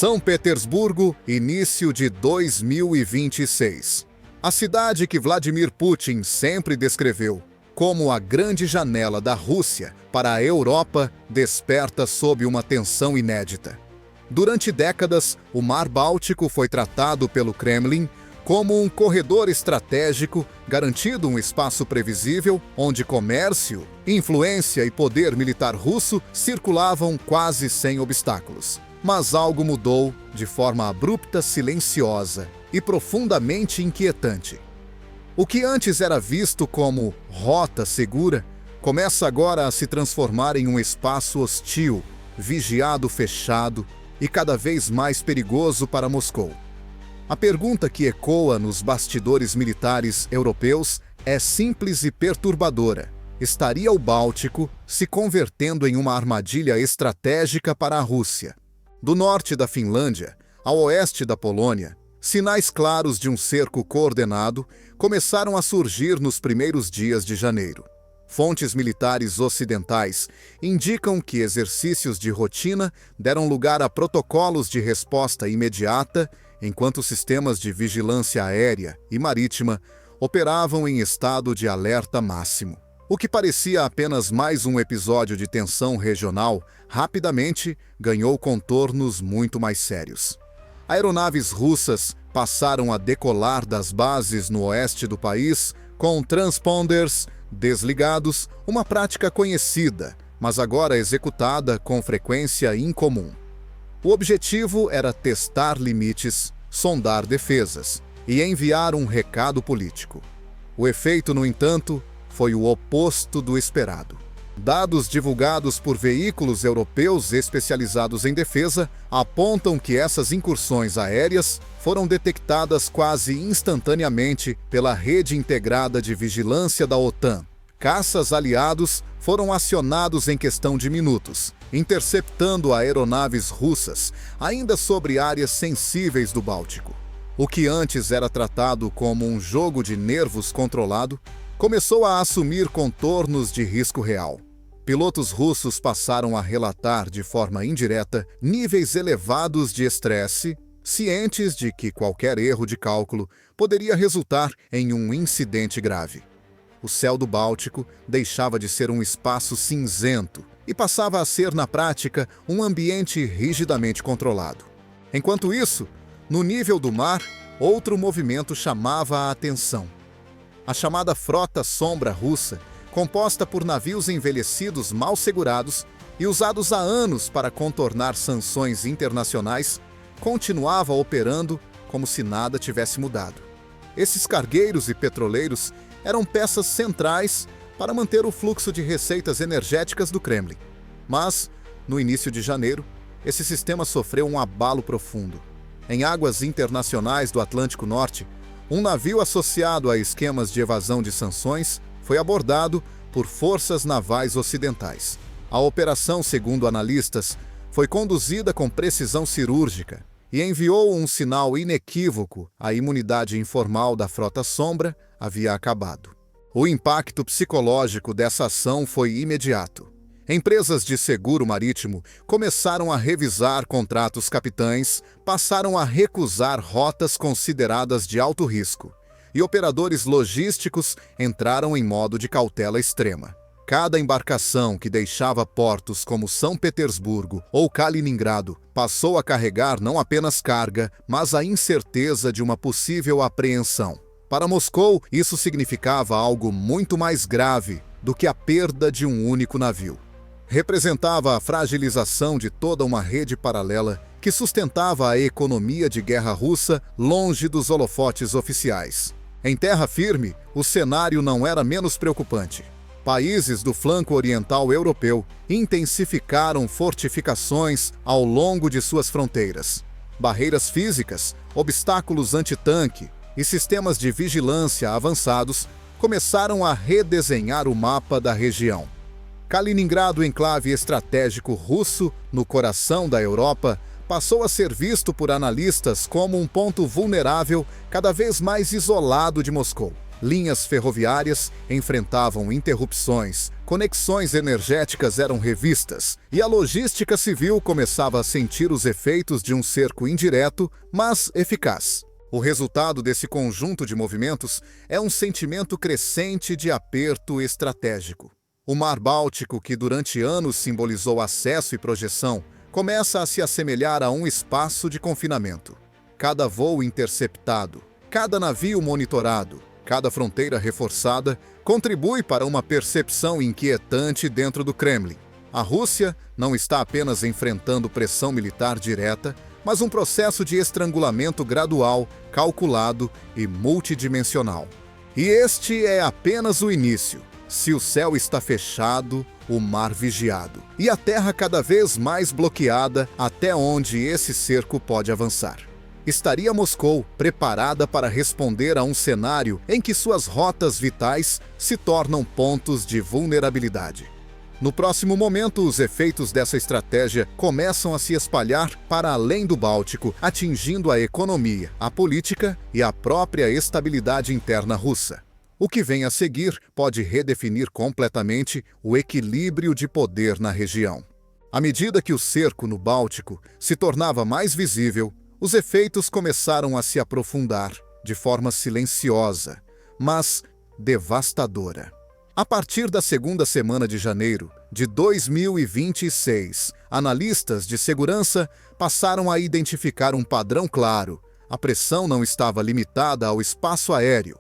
São Petersburgo, início de 2026. A cidade que Vladimir Putin sempre descreveu como a grande janela da Rússia para a Europa desperta sob uma tensão inédita. Durante décadas, o Mar Báltico foi tratado pelo Kremlin como um corredor estratégico, garantindo um espaço previsível onde comércio, influência e poder militar russo circulavam quase sem obstáculos. Mas algo mudou de forma abrupta, silenciosa e profundamente inquietante. O que antes era visto como rota segura, começa agora a se transformar em um espaço hostil, vigiado, fechado e cada vez mais perigoso para Moscou. A pergunta que ecoa nos bastidores militares europeus é simples e perturbadora. Estaria o Báltico se convertendo em uma armadilha estratégica para a Rússia? Do norte da Finlândia ao oeste da Polônia, sinais claros de um cerco coordenado começaram a surgir nos primeiros dias de janeiro. Fontes militares ocidentais indicam que exercícios de rotina deram lugar a protocolos de resposta imediata, enquanto sistemas de vigilância aérea e marítima operavam em estado de alerta máximo. O que parecia apenas mais um episódio de tensão regional, rapidamente ganhou contornos muito mais sérios. Aeronaves russas passaram a decolar das bases no oeste do país com transponders desligados, uma prática conhecida, mas agora executada com frequência incomum. O objetivo era testar limites, sondar defesas e enviar um recado político. O efeito, no entanto, foi o oposto do esperado. Dados divulgados por veículos europeus especializados em defesa apontam que essas incursões aéreas foram detectadas quase instantaneamente pela rede integrada de vigilância da OTAN. Caças aliados foram acionados em questão de minutos, interceptando aeronaves russas, ainda sobre áreas sensíveis do Báltico. O que antes era tratado como um jogo de nervos controlado, começou a assumir contornos de risco real. Pilotos russos passaram a relatar de forma indireta níveis elevados de estresse, cientes de que qualquer erro de cálculo poderia resultar em um incidente grave. O céu do Báltico deixava de ser um espaço cinzento e passava a ser, na prática, um ambiente rigidamente controlado. Enquanto isso, no nível do mar, outro movimento chamava a atenção. A chamada Frota Sombra Russa, composta por navios envelhecidos mal segurados e usados há anos para contornar sanções internacionais, continuava operando como se nada tivesse mudado. Esses cargueiros e petroleiros eram peças centrais para manter o fluxo de receitas energéticas do Kremlin. Mas, no início de janeiro, esse sistema sofreu um abalo profundo. Em águas internacionais do Atlântico Norte, um navio associado a esquemas de evasão de sanções foi abordado por forças navais ocidentais. A operação, segundo analistas, foi conduzida com precisão cirúrgica e enviou um sinal inequívoco: a imunidade informal da Frota Sombra havia acabado. O impacto psicológico dessa ação foi imediato. Empresas de seguro marítimo começaram a revisar contratos capitães, passaram a recusar rotas consideradas de alto risco, e operadores logísticos entraram em modo de cautela extrema. Cada embarcação que deixava portos como São Petersburgo ou Kaliningrado passou a carregar não apenas carga, mas a incerteza de uma possível apreensão. Para Moscou, isso significava algo muito mais grave do que a perda de um único navio. Representava a fragilização de toda uma rede paralela que sustentava a economia de guerra russa longe dos holofotes oficiais. Em terra firme, o cenário não era menos preocupante. Países do flanco oriental europeu intensificaram fortificações ao longo de suas fronteiras. Barreiras físicas, obstáculos antitanque e sistemas de vigilância avançados começaram a redesenhar o mapa da região. Kaliningrado, enclave estratégico russo no coração da Europa, passou a ser visto por analistas como um ponto vulnerável cada vez mais isolado de Moscou. Linhas ferroviárias enfrentavam interrupções, conexões energéticas eram revistas e a logística civil começava a sentir os efeitos de um cerco indireto, mas eficaz. O resultado desse conjunto de movimentos é um sentimento crescente de aperto estratégico. O Mar Báltico, que durante anos simbolizou acesso e projeção, começa a se assemelhar a um espaço de confinamento. Cada voo interceptado, cada navio monitorado, cada fronteira reforçada contribui para uma percepção inquietante dentro do Kremlin. A Rússia não está apenas enfrentando pressão militar direta, mas um processo de estrangulamento gradual, calculado e multidimensional. E este é apenas o início. Se o céu está fechado, o mar vigiado, e a terra cada vez mais bloqueada até onde esse cerco pode avançar. Estaria Moscou preparada para responder a um cenário em que suas rotas vitais se tornam pontos de vulnerabilidade. No próximo momento, os efeitos dessa estratégia começam a se espalhar para além do Báltico, atingindo a economia, a política e a própria estabilidade interna russa. O que vem a seguir pode redefinir completamente o equilíbrio de poder na região. À medida que o cerco no Báltico se tornava mais visível, os efeitos começaram a se aprofundar de forma silenciosa, mas devastadora. A partir da segunda semana de janeiro de 2026, analistas de segurança passaram a identificar um padrão claro. A pressão não estava limitada ao espaço aéreo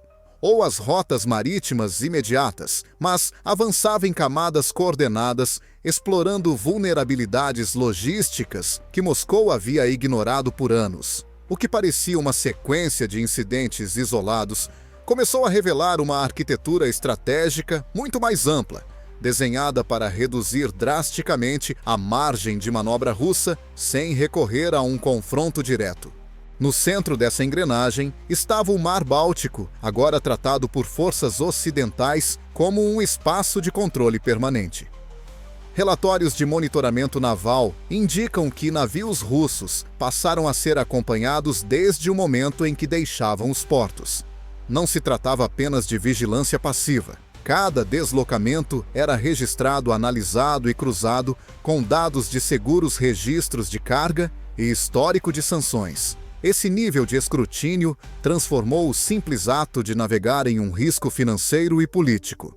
ou às rotas marítimas imediatas, mas avançava em camadas coordenadas, explorando vulnerabilidades logísticas que Moscou havia ignorado por anos. O que parecia uma sequência de incidentes isolados começou a revelar uma arquitetura estratégica muito mais ampla, desenhada para reduzir drasticamente a margem de manobra russa sem recorrer a um confronto direto. No centro dessa engrenagem estava o Mar Báltico, agora tratado por forças ocidentais como um espaço de controle permanente. Relatórios de monitoramento naval indicam que navios russos passaram a ser acompanhados desde o momento em que deixavam os portos. Não se tratava apenas de vigilância passiva. Cada deslocamento era registrado, analisado e cruzado com dados de seguros registros de carga e histórico de sanções. Esse nível de escrutínio transformou o simples ato de navegar em um risco financeiro e político.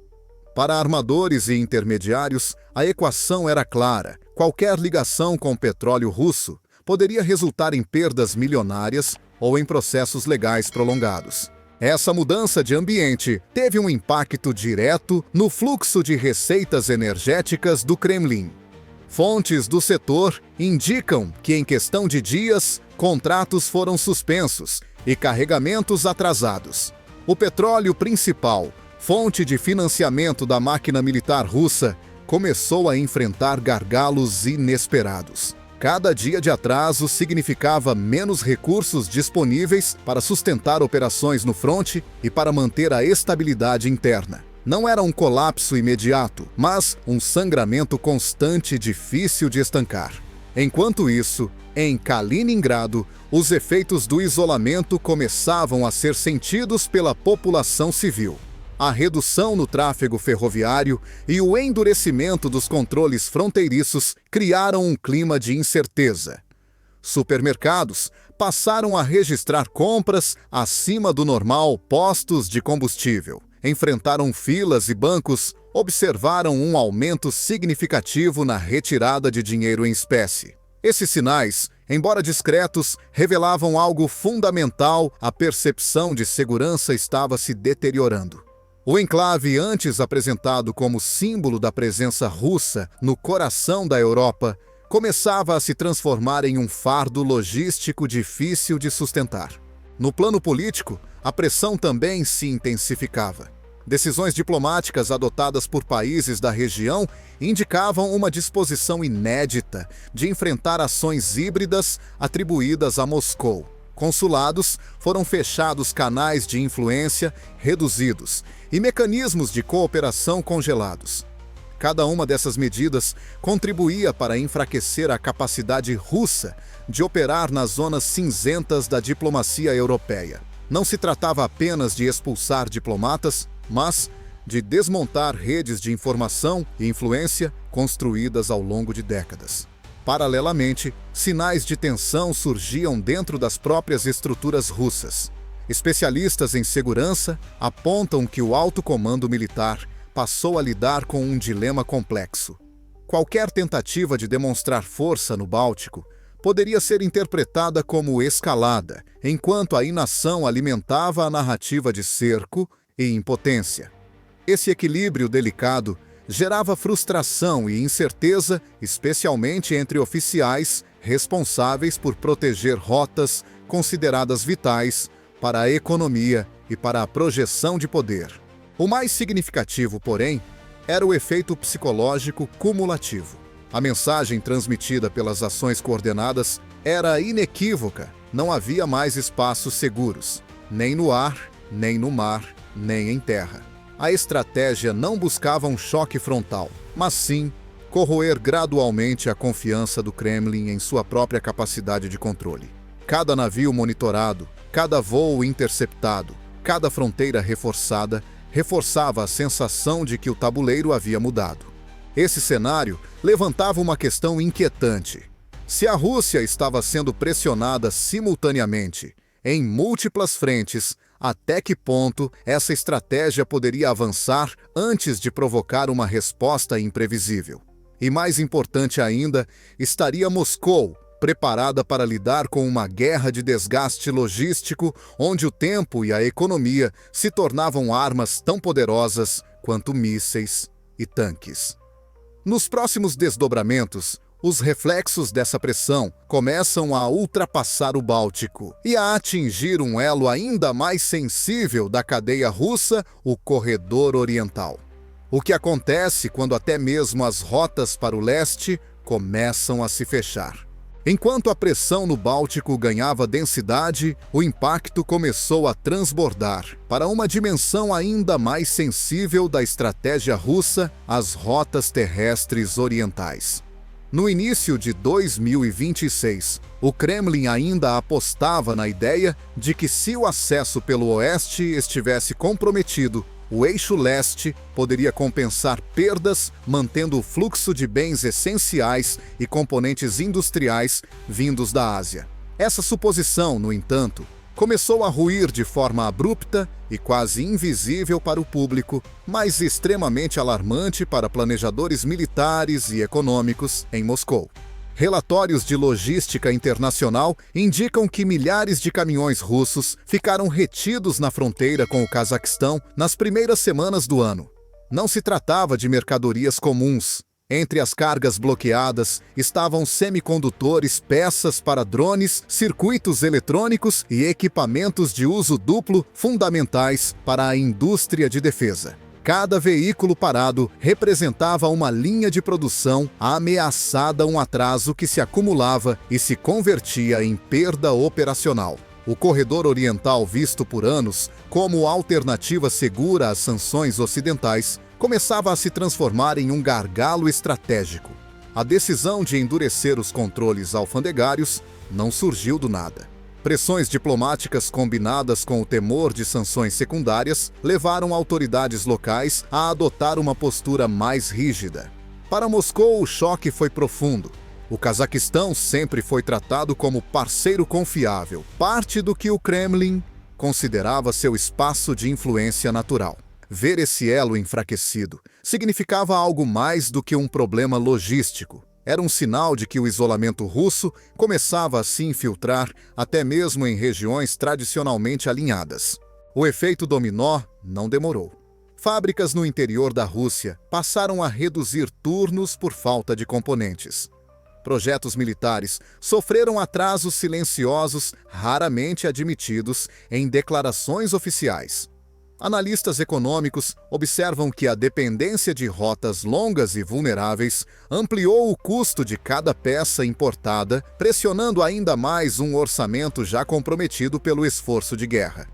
Para armadores e intermediários, a equação era clara. Qualquer ligação com o petróleo russo poderia resultar em perdas milionárias ou em processos legais prolongados. Essa mudança de ambiente teve um impacto direto no fluxo de receitas energéticas do Kremlin. Fontes do setor indicam que, em questão de dias, contratos foram suspensos e carregamentos atrasados. O petróleo principal, fonte de financiamento da máquina militar russa, começou a enfrentar gargalos inesperados. Cada dia de atraso significava menos recursos disponíveis para sustentar operações no fronte e para manter a estabilidade interna. Não era um colapso imediato, mas um sangramento constante difícil de estancar. Enquanto isso, em Kaliningrado, os efeitos do isolamento começavam a ser sentidos pela população civil. A redução no tráfego ferroviário e o endurecimento dos controles fronteiriços criaram um clima de incerteza. Supermercados passaram a registrar compras acima do normal, postos de combustível enfrentaram filas e bancos observaram um aumento significativo na retirada de dinheiro em espécie. Esses sinais, embora discretos, revelavam algo fundamental: a percepção de segurança estava se deteriorando. O enclave, antes apresentado como símbolo da presença russa no coração da Europa, começava a se transformar em um fardo logístico difícil de sustentar. No plano político, a pressão também se intensificava. Decisões diplomáticas adotadas por países da região indicavam uma disposição inédita de enfrentar ações híbridas atribuídas a Moscou. Consulados foram fechados, canais de influência reduzidos e mecanismos de cooperação congelados. Cada uma dessas medidas contribuía para enfraquecer a capacidade russa de operar nas zonas cinzentas da diplomacia europeia. Não se tratava apenas de expulsar diplomatas, mas de desmontar redes de informação e influência construídas ao longo de décadas. Paralelamente, sinais de tensão surgiam dentro das próprias estruturas russas. Especialistas em segurança apontam que o alto comando militar passou a lidar com um dilema complexo. Qualquer tentativa de demonstrar força no Báltico poderia ser interpretada como escalada, enquanto a inação alimentava a narrativa de cerco e impotência. Esse equilíbrio delicado gerava frustração e incerteza, especialmente entre oficiais responsáveis por proteger rotas consideradas vitais para a economia e para a projeção de poder. O mais significativo, porém, era o efeito psicológico cumulativo. A mensagem transmitida pelas ações coordenadas era inequívoca. Não havia mais espaços seguros, nem no ar, nem no mar, nem em terra. A estratégia não buscava um choque frontal, mas sim corroer gradualmente a confiança do Kremlin em sua própria capacidade de controle. Cada navio monitorado, cada voo interceptado, cada fronteira reforçava a sensação de que o tabuleiro havia mudado. Esse cenário levantava uma questão inquietante. Se a Rússia estava sendo pressionada simultaneamente, em múltiplas frentes, até que ponto essa estratégia poderia avançar antes de provocar uma resposta imprevisível? E mais importante ainda, estaria Moscou preparada para lidar com uma guerra de desgaste logístico onde o tempo e a economia se tornavam armas tão poderosas quanto mísseis e tanques? Nos próximos desdobramentos, os reflexos dessa pressão começam a ultrapassar o Báltico e a atingir um elo ainda mais sensível da cadeia russa, o corredor oriental. O que acontece quando até mesmo as rotas para o leste começam a se fechar? Enquanto a pressão no Báltico ganhava densidade, o impacto começou a transbordar para uma dimensão ainda mais sensível da estratégia russa, as rotas terrestres orientais. No início de 2026, o Kremlin ainda apostava na ideia de que se o acesso pelo oeste estivesse comprometido, o eixo leste poderia compensar perdas, mantendo o fluxo de bens essenciais e componentes industriais vindos da Ásia. Essa suposição, no entanto, começou a ruir de forma abrupta e quase invisível para o público, mas extremamente alarmante para planejadores militares e econômicos em Moscou. Relatórios de logística internacional indicam que milhares de caminhões russos ficaram retidos na fronteira com o Cazaquistão nas primeiras semanas do ano. Não se tratava de mercadorias comuns. Entre as cargas bloqueadas estavam semicondutores, peças para drones, circuitos eletrônicos e equipamentos de uso duplo fundamentais para a indústria de defesa. Cada veículo parado representava uma linha de produção ameaçada, um atraso que se acumulava e se convertia em perda operacional. O corredor oriental, visto por anos como alternativa segura às sanções ocidentais, começava a se transformar em um gargalo estratégico. A decisão de endurecer os controles alfandegários não surgiu do nada. Pressões diplomáticas combinadas com o temor de sanções secundárias levaram autoridades locais a adotar uma postura mais rígida. Para Moscou, o choque foi profundo. O Cazaquistão sempre foi tratado como parceiro confiável, parte do que o Kremlin considerava seu espaço de influência natural. Ver esse elo enfraquecido significava algo mais do que um problema logístico. Era um sinal de que o isolamento russo começava a se infiltrar até mesmo em regiões tradicionalmente alinhadas. O efeito dominó não demorou. Fábricas no interior da Rússia passaram a reduzir turnos por falta de componentes. Projetos militares sofreram atrasos silenciosos, raramente admitidos em declarações oficiais. Analistas econômicos observam que a dependência de rotas longas e vulneráveis ampliou o custo de cada peça importada, pressionando ainda mais um orçamento já comprometido pelo esforço de guerra.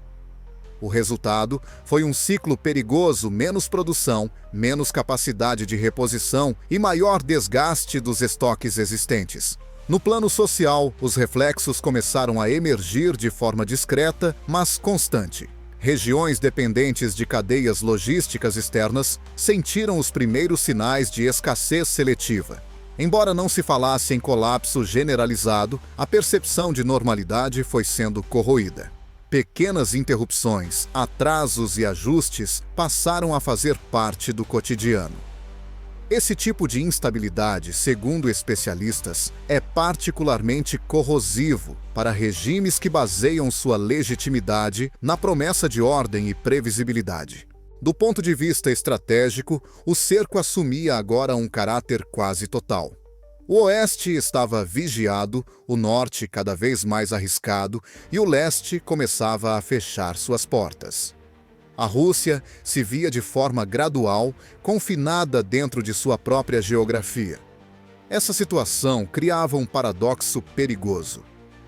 O resultado foi um ciclo perigoso: menos produção, menos capacidade de reposição e maior desgaste dos estoques existentes. No plano social, os reflexos começaram a emergir de forma discreta, mas constante. Regiões dependentes de cadeias logísticas externas sentiram os primeiros sinais de escassez seletiva. Embora não se falasse em colapso generalizado, a percepção de normalidade foi sendo corroída. Pequenas interrupções, atrasos e ajustes passaram a fazer parte do cotidiano. Esse tipo de instabilidade, segundo especialistas, é particularmente corrosivo para regimes que baseiam sua legitimidade na promessa de ordem e previsibilidade. Do ponto de vista estratégico, o cerco assumia agora um caráter quase total. O oeste estava vigiado, o norte cada vez mais arriscado e o leste começava a fechar suas portas. A Rússia se via de forma gradual, confinada dentro de sua própria geografia. Essa situação criava um paradoxo perigoso.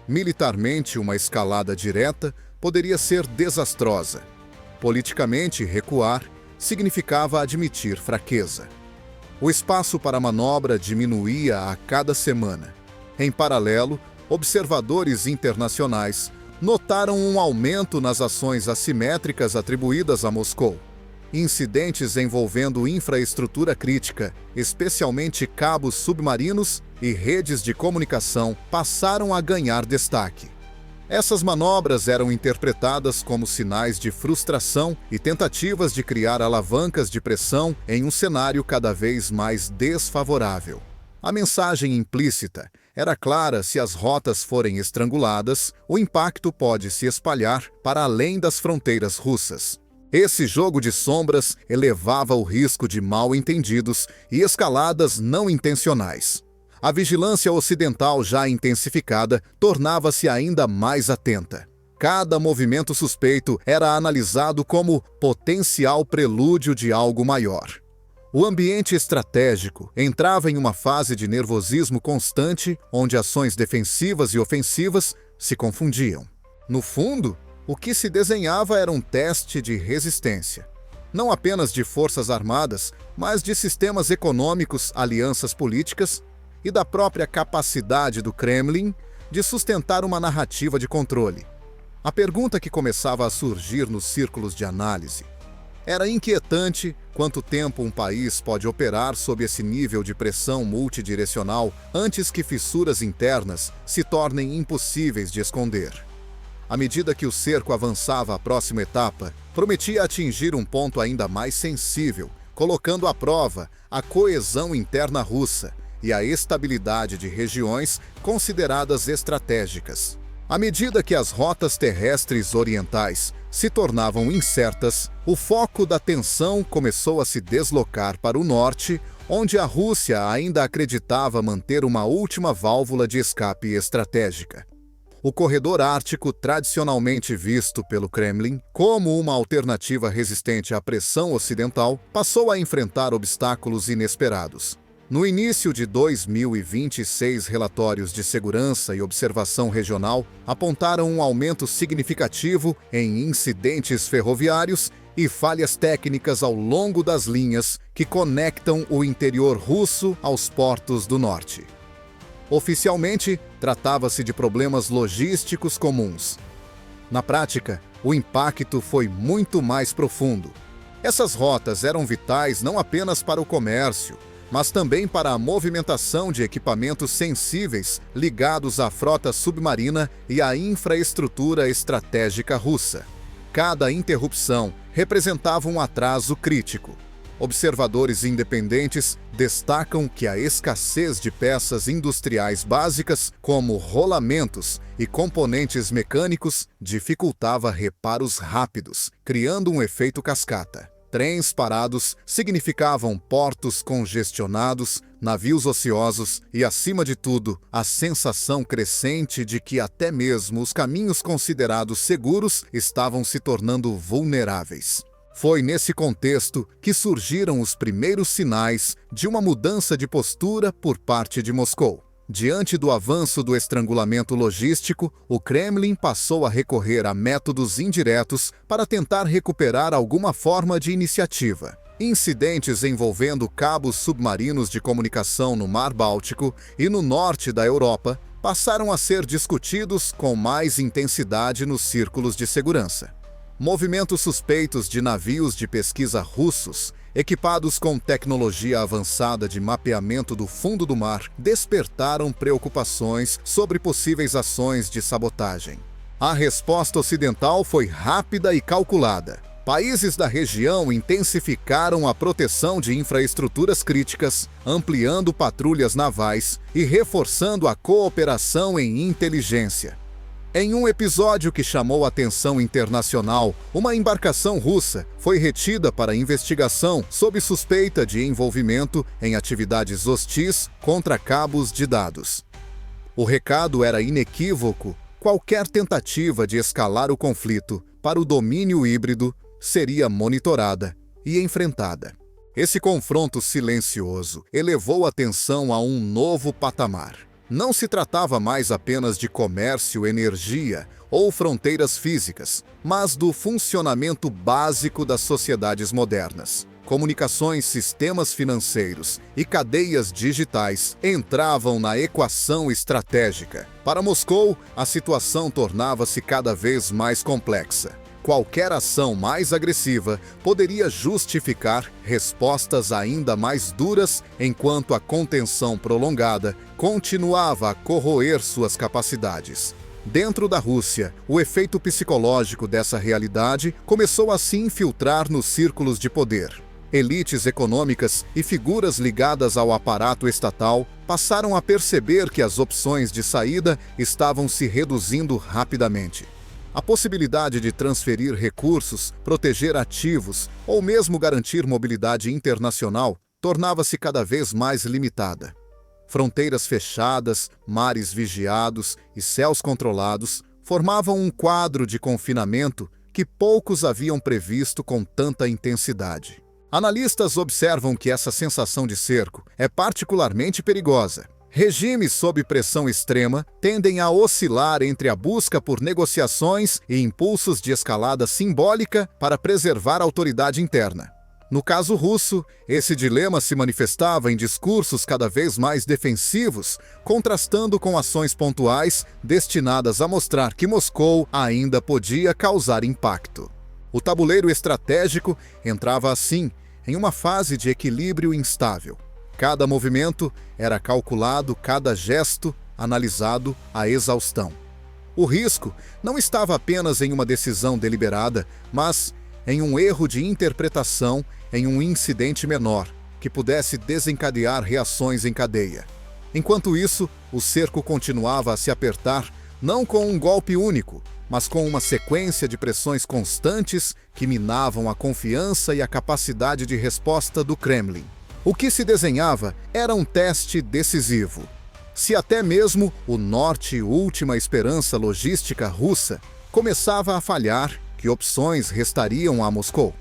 Militarmente, uma escalada direta poderia ser desastrosa. Politicamente, recuar significava admitir fraqueza. O espaço para manobra diminuía a cada semana. Em paralelo, observadores internacionais notaram um aumento nas ações assimétricas atribuídas a Moscou. Incidentes envolvendo infraestrutura crítica, especialmente cabos submarinos e redes de comunicação, passaram a ganhar destaque. Essas manobras eram interpretadas como sinais de frustração e tentativas de criar alavancas de pressão em um cenário cada vez mais desfavorável. A mensagem implícita era clara: se as rotas forem estranguladas, o impacto pode se espalhar para além das fronteiras russas. Esse jogo de sombras elevava o risco de mal-entendidos e escaladas não intencionais. A vigilância ocidental já intensificada tornava-se ainda mais atenta. Cada movimento suspeito era analisado como potencial prelúdio de algo maior. O ambiente estratégico entrava em uma fase de nervosismo constante, onde ações defensivas e ofensivas se confundiam. No fundo, o que se desenhava era um teste de resistência. Não apenas de forças armadas, mas de sistemas econômicos, alianças políticas e da própria capacidade do Kremlin de sustentar uma narrativa de controle. A pergunta que começava a surgir nos círculos de análise: era inquietante quanto tempo um país pode operar sob esse nível de pressão multidirecional antes que fissuras internas se tornem impossíveis de esconder. À medida que o cerco avançava à próxima etapa, prometia atingir um ponto ainda mais sensível, colocando à prova a coesão interna russa e a estabilidade de regiões consideradas estratégicas. À medida que as rotas terrestres orientais se tornavam incertas, o foco da tensão começou a se deslocar para o norte, onde a Rússia ainda acreditava manter uma última válvula de escape estratégica. O corredor ártico, tradicionalmente visto pelo Kremlin como uma alternativa resistente à pressão ocidental, passou a enfrentar obstáculos inesperados. No início de 2026, relatórios de segurança e observação regional apontaram um aumento significativo em incidentes ferroviários e falhas técnicas ao longo das linhas que conectam o interior russo aos portos do norte. Oficialmente, tratava-se de problemas logísticos comuns. Na prática, o impacto foi muito mais profundo. Essas rotas eram vitais não apenas para o comércio, mas também para a movimentação de equipamentos sensíveis ligados à frota submarina e à infraestrutura estratégica russa. Cada interrupção representava um atraso crítico. Observadores independentes destacam que a escassez de peças industriais básicas, como rolamentos e componentes mecânicos, dificultava reparos rápidos, criando um efeito cascata. Trens parados significavam portos congestionados, navios ociosos e, acima de tudo, a sensação crescente de que até mesmo os caminhos considerados seguros estavam se tornando vulneráveis. Foi nesse contexto que surgiram os primeiros sinais de uma mudança de postura por parte de Moscou. Diante do avanço do estrangulamento logístico, o Kremlin passou a recorrer a métodos indiretos para tentar recuperar alguma forma de iniciativa. Incidentes envolvendo cabos submarinos de comunicação no Mar Báltico e no norte da Europa passaram a ser discutidos com mais intensidade nos círculos de segurança. Movimentos suspeitos de navios de pesquisa russos, equipados com tecnologia avançada de mapeamento do fundo do mar, despertaram preocupações sobre possíveis ações de sabotagem. A resposta ocidental foi rápida e calculada. Países da região intensificaram a proteção de infraestruturas críticas, ampliando patrulhas navais e reforçando a cooperação em inteligência. Em um episódio que chamou a atenção internacional, uma embarcação russa foi retida para investigação sob suspeita de envolvimento em atividades hostis contra cabos de dados. O recado era inequívoco: qualquer tentativa de escalar o conflito para o domínio híbrido seria monitorada e enfrentada. Esse confronto silencioso elevou a tensão a um novo patamar. Não se tratava mais apenas de comércio, energia ou fronteiras físicas, mas do funcionamento básico das sociedades modernas. Comunicações, sistemas financeiros e cadeias digitais entravam na equação estratégica. Para Moscou, a situação tornava-se cada vez mais complexa. Qualquer ação mais agressiva poderia justificar respostas ainda mais duras, enquanto a contenção prolongada continuava a corroer suas capacidades. Dentro da Rússia, o efeito psicológico dessa realidade começou a se infiltrar nos círculos de poder. Elites econômicas e figuras ligadas ao aparato estatal passaram a perceber que as opções de saída estavam se reduzindo rapidamente. A possibilidade de transferir recursos, proteger ativos ou mesmo garantir mobilidade internacional tornava-se cada vez mais limitada. Fronteiras fechadas, mares vigiados e céus controlados formavam um quadro de confinamento que poucos haviam previsto com tanta intensidade. Analistas observam que essa sensação de cerco é particularmente perigosa. Regimes sob pressão extrema tendem a oscilar entre a busca por negociações e impulsos de escalada simbólica para preservar a autoridade interna. No caso russo, esse dilema se manifestava em discursos cada vez mais defensivos, contrastando com ações pontuais destinadas a mostrar que Moscou ainda podia causar impacto. O tabuleiro estratégico entrava assim em uma fase de equilíbrio instável. Cada movimento era calculado, cada gesto analisado à exaustão. O risco não estava apenas em uma decisão deliberada, mas em um erro de interpretação, em um incidente menor, que pudesse desencadear reações em cadeia. Enquanto isso, o cerco continuava a se apertar, não com um golpe único, mas com uma sequência de pressões constantes que minavam a confiança e a capacidade de resposta do Kremlin. O que se desenhava era um teste decisivo. Se até mesmo o norte, última esperança logística russa, começava a falhar, que opções restariam a Moscou?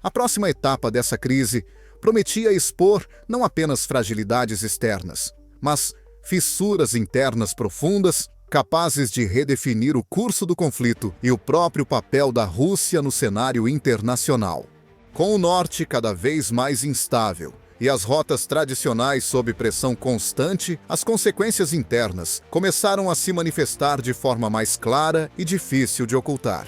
A próxima etapa dessa crise prometia expor não apenas fragilidades externas, mas fissuras internas profundas, capazes de redefinir o curso do conflito e o próprio papel da Rússia no cenário internacional. Com o norte cada vez mais instável e as rotas tradicionais sob pressão constante, as consequências internas começaram a se manifestar de forma mais clara e difícil de ocultar.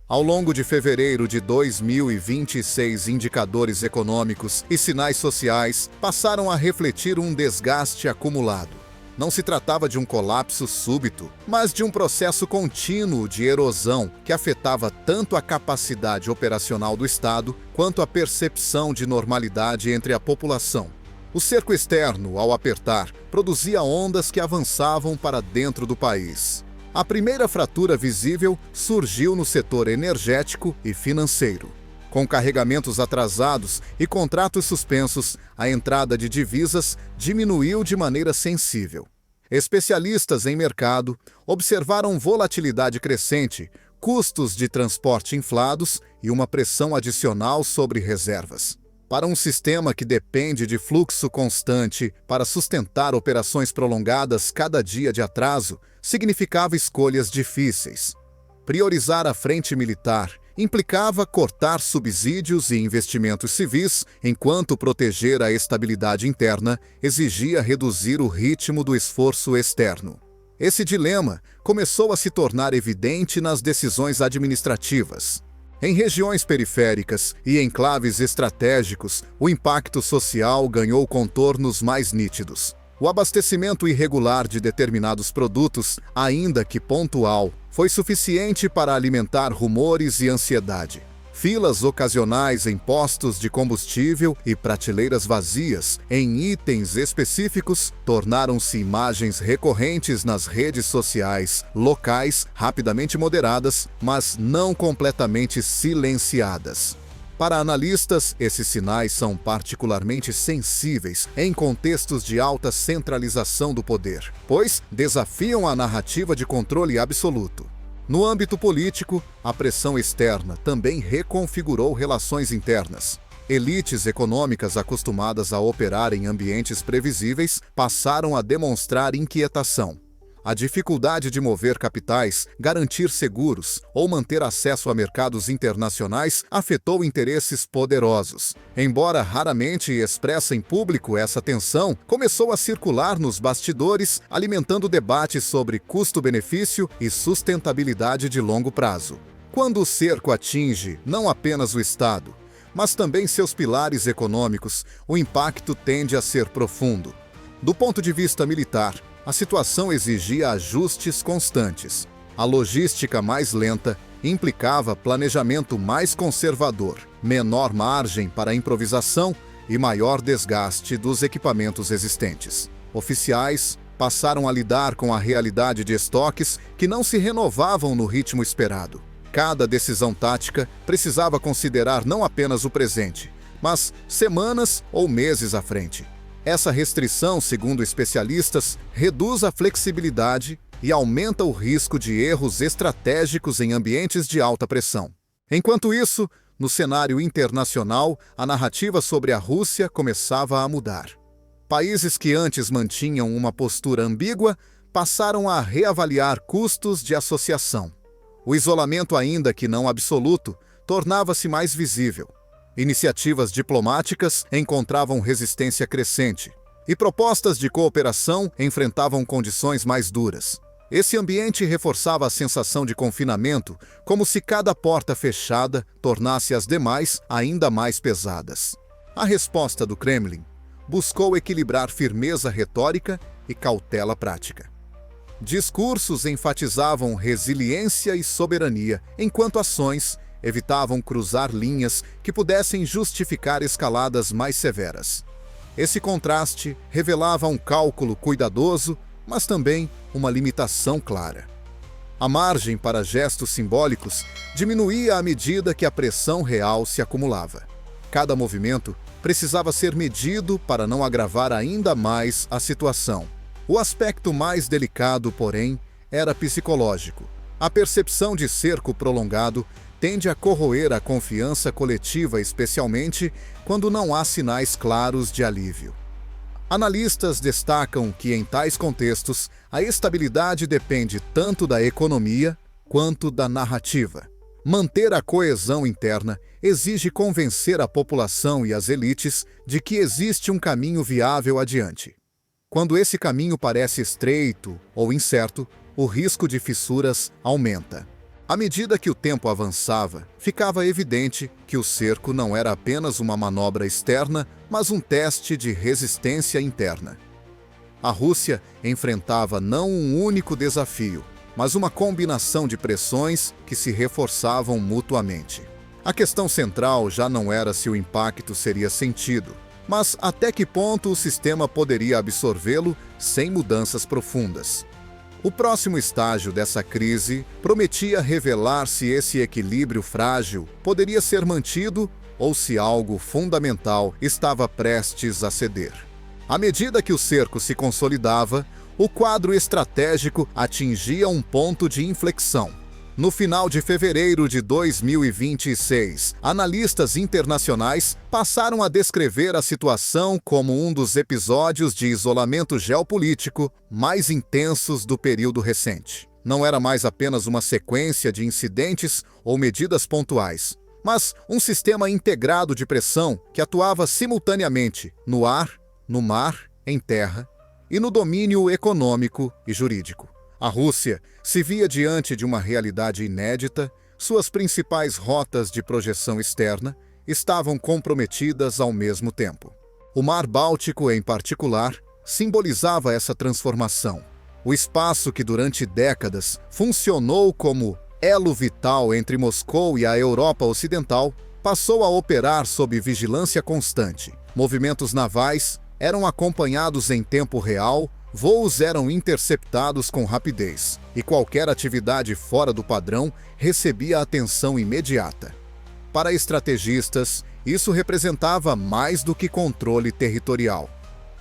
Ao longo de fevereiro de 2026, indicadores econômicos e sinais sociais passaram a refletir um desgaste acumulado. Não se tratava de um colapso súbito, mas de um processo contínuo de erosão que afetava tanto a capacidade operacional do Estado quanto a percepção de normalidade entre a população. O cerco externo, ao apertar, produzia ondas que avançavam para dentro do país. A primeira fratura visível surgiu no setor energético e financeiro. Com carregamentos atrasados e contratos suspensos, a entrada de divisas diminuiu de maneira sensível. Especialistas em mercado observaram volatilidade crescente, custos de transporte inflados e uma pressão adicional sobre reservas. Para um sistema que depende de fluxo constante para sustentar operações prolongadas, cada dia de atraso significava escolhas difíceis. Priorizar a frente militar implicava cortar subsídios e investimentos civis, enquanto proteger a estabilidade interna exigia reduzir o ritmo do esforço externo. Esse dilema começou a se tornar evidente nas decisões administrativas. Em regiões periféricas e enclaves estratégicos, o impacto social ganhou contornos mais nítidos. O abastecimento irregular de determinados produtos, ainda que pontual, foi suficiente para alimentar rumores e ansiedade. Filas ocasionais em postos de combustível e prateleiras vazias em itens específicos tornaram-se imagens recorrentes nas redes sociais locais, rapidamente moderadas, mas não completamente silenciadas. Para analistas, esses sinais são particularmente sensíveis em contextos de alta centralização do poder, pois desafiam a narrativa de controle absoluto. No âmbito político, a pressão externa também reconfigurou relações internas. Elites econômicas acostumadas a operar em ambientes previsíveis passaram a demonstrar inquietação. A dificuldade de mover capitais, garantir seguros ou manter acesso a mercados internacionais afetou interesses poderosos. Embora raramente expressa em público, essa tensão começou a circular nos bastidores, alimentando debates sobre custo-benefício e sustentabilidade de longo prazo. Quando o cerco atinge não apenas o Estado, mas também seus pilares econômicos, o impacto tende a ser profundo. Do ponto de vista militar, a situação exigia ajustes constantes. A logística mais lenta implicava planejamento mais conservador, menor margem para improvisação e maior desgaste dos equipamentos existentes. Oficiais passaram a lidar com a realidade de estoques que não se renovavam no ritmo esperado. Cada decisão tática precisava considerar não apenas o presente, mas semanas ou meses à frente. Essa restrição, segundo especialistas, reduz a flexibilidade e aumenta o risco de erros estratégicos em ambientes de alta pressão. Enquanto isso, no cenário internacional, a narrativa sobre a Rússia começava a mudar. Países que antes mantinham uma postura ambígua passaram a reavaliar custos de associação. O isolamento, ainda que não absoluto, tornava-se mais visível. Iniciativas diplomáticas encontravam resistência crescente, e propostas de cooperação enfrentavam condições mais duras. Esse ambiente reforçava a sensação de confinamento, como se cada porta fechada tornasse as demais ainda mais pesadas. A resposta do Kremlin buscou equilibrar firmeza retórica e cautela prática. Discursos enfatizavam resiliência e soberania, enquanto ações evitavam cruzar linhas que pudessem justificar escaladas mais severas. Esse contraste revelava um cálculo cuidadoso, mas também uma limitação clara. A margem para gestos simbólicos diminuía à medida que a pressão real se acumulava. Cada movimento precisava ser medido para não agravar ainda mais a situação. O aspecto mais delicado, porém, era psicológico. A percepção de cerco prolongado tende a corroer a confiança coletiva, especialmente quando não há sinais claros de alívio. Analistas destacam que, em tais contextos, a estabilidade depende tanto da economia quanto da narrativa. Manter a coesão interna exige convencer a população e as elites de que existe um caminho viável adiante. Quando esse caminho parece estreito ou incerto, o risco de fissuras aumenta. À medida que o tempo avançava, ficava evidente que o cerco não era apenas uma manobra externa, mas um teste de resistência interna. A Rússia enfrentava não um único desafio, mas uma combinação de pressões que se reforçavam mutuamente. A questão central já não era se o impacto seria sentido, mas até que ponto o sistema poderia absorvê-lo sem mudanças profundas. O próximo estágio dessa crise prometia revelar se esse equilíbrio frágil poderia ser mantido ou se algo fundamental estava prestes a ceder. À medida que o cerco se consolidava, o quadro estratégico atingia um ponto de inflexão. No final de fevereiro de 2026, analistas internacionais passaram a descrever a situação como um dos episódios de isolamento geopolítico mais intensos do período recente. não era mais apenas uma sequência de incidentes ou medidas pontuais, mas um sistema integrado de pressão que atuava simultaneamente no ar, no mar, em terra e no domínio econômico e jurídico. A Rússia se via diante de uma realidade inédita, suas principais rotas de projeção externa estavam comprometidas ao mesmo tempo. O Mar Báltico, em particular, simbolizava essa transformação. O espaço que durante décadas funcionou como elo vital entre Moscou e a Europa Ocidental passou a operar sob vigilância constante. Movimentos navais eram acompanhados em tempo real, voos eram interceptados com rapidez, e qualquer atividade fora do padrão recebia atenção imediata. Para estrategistas, isso representava mais do que controle territorial.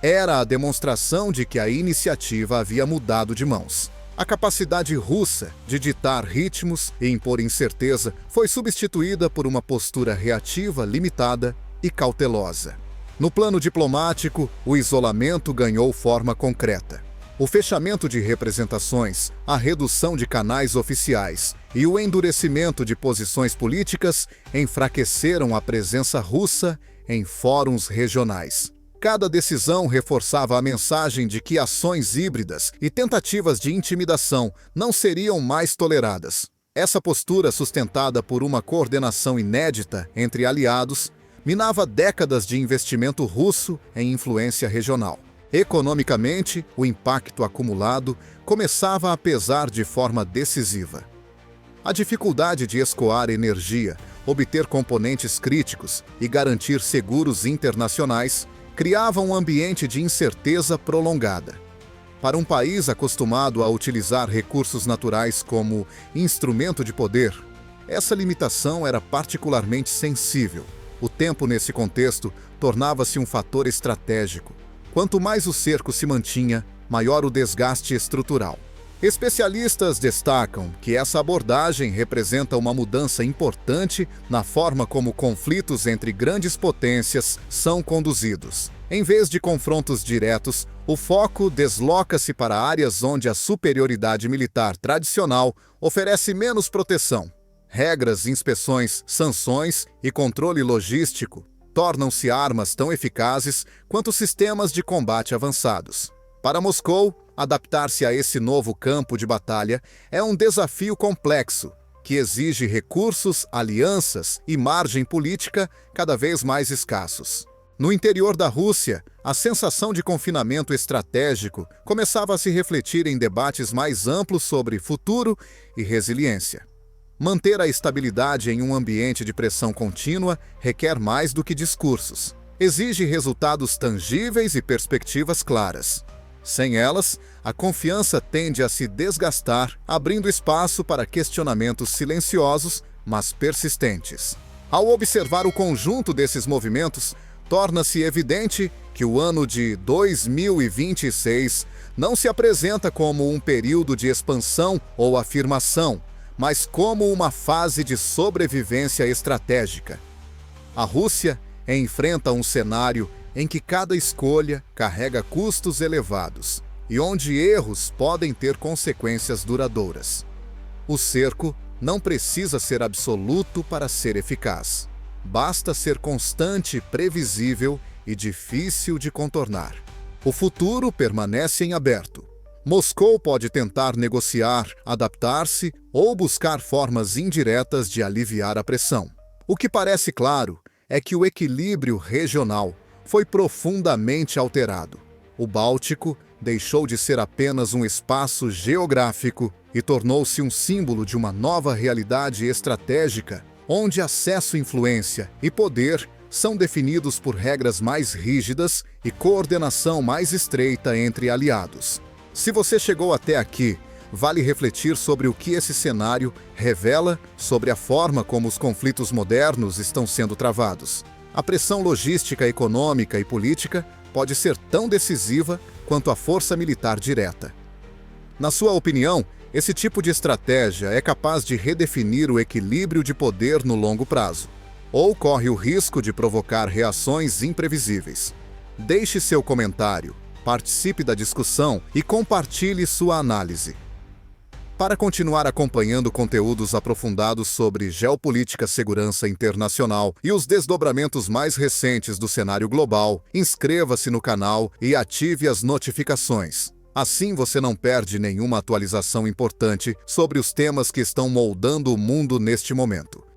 Era a demonstração de que a iniciativa havia mudado de mãos. A capacidade russa de ditar ritmos e impor incerteza foi substituída por uma postura reativa, limitada e cautelosa. No plano diplomático, o isolamento ganhou forma concreta. O fechamento de representações, a redução de canais oficiais e o endurecimento de posições políticas enfraqueceram a presença russa em fóruns regionais. Cada decisão reforçava a mensagem de que ações híbridas e tentativas de intimidação não seriam mais toleradas. Essa postura, sustentada por uma coordenação inédita entre aliados, minava décadas de investimento russo em influência regional. Economicamente, o impacto acumulado começava a pesar de forma decisiva. A dificuldade de escoar energia, obter componentes críticos e garantir seguros internacionais criava um ambiente de incerteza prolongada. Para um país acostumado a utilizar recursos naturais como instrumento de poder, essa limitação era particularmente sensível. O tempo nesse contexto tornava-se um fator estratégico. Quanto mais o cerco se mantinha, maior o desgaste estrutural. Especialistas destacam que essa abordagem representa uma mudança importante na forma como conflitos entre grandes potências são conduzidos. Em vez de confrontos diretos, o foco desloca-se para áreas onde a superioridade militar tradicional oferece menos proteção. Regras, inspeções, sanções e controle logístico tornam-se armas tão eficazes quanto sistemas de combate avançados. Para Moscou, adaptar-se a esse novo campo de batalha é um desafio complexo, que exige recursos, alianças e margem política cada vez mais escassos. No interior da Rússia, a sensação de confinamento estratégico começava a se refletir em debates mais amplos sobre futuro e resiliência. Manter a estabilidade em um ambiente de pressão contínua requer mais do que discursos. Exige resultados tangíveis e perspectivas claras. Sem elas, a confiança tende a se desgastar, abrindo espaço para questionamentos silenciosos, mas persistentes. Ao observar o conjunto desses movimentos, torna-se evidente que o ano de 2026 não se apresenta como um período de expansão ou afirmação, mas como uma fase de sobrevivência estratégica. A Rússia enfrenta um cenário em que cada escolha carrega custos elevados e onde erros podem ter consequências duradouras. O cerco não precisa ser absoluto para ser eficaz. Basta ser constante, previsível e difícil de contornar. O futuro permanece em aberto. Moscou pode tentar negociar, adaptar-se ou buscar formas indiretas de aliviar a pressão. O que parece claro é que o equilíbrio regional foi profundamente alterado. O Báltico deixou de ser apenas um espaço geográfico e tornou-se um símbolo de uma nova realidade estratégica, onde acesso, influência e poder são definidos por regras mais rígidas e coordenação mais estreita entre aliados. Se você chegou até aqui, vale refletir sobre o que esse cenário revela sobre a forma como os conflitos modernos estão sendo travados. A pressão logística, econômica e política pode ser tão decisiva quanto a força militar direta. Na sua opinião, esse tipo de estratégia é capaz de redefinir o equilíbrio de poder no longo prazo, ou corre o risco de provocar reações imprevisíveis? Deixe seu comentário, participe da discussão e compartilhe sua análise. Para continuar acompanhando conteúdos aprofundados sobre geopolítica, segurança internacional e os desdobramentos mais recentes do cenário global, inscreva-se no canal e ative as notificações. Assim você não perde nenhuma atualização importante sobre os temas que estão moldando o mundo neste momento.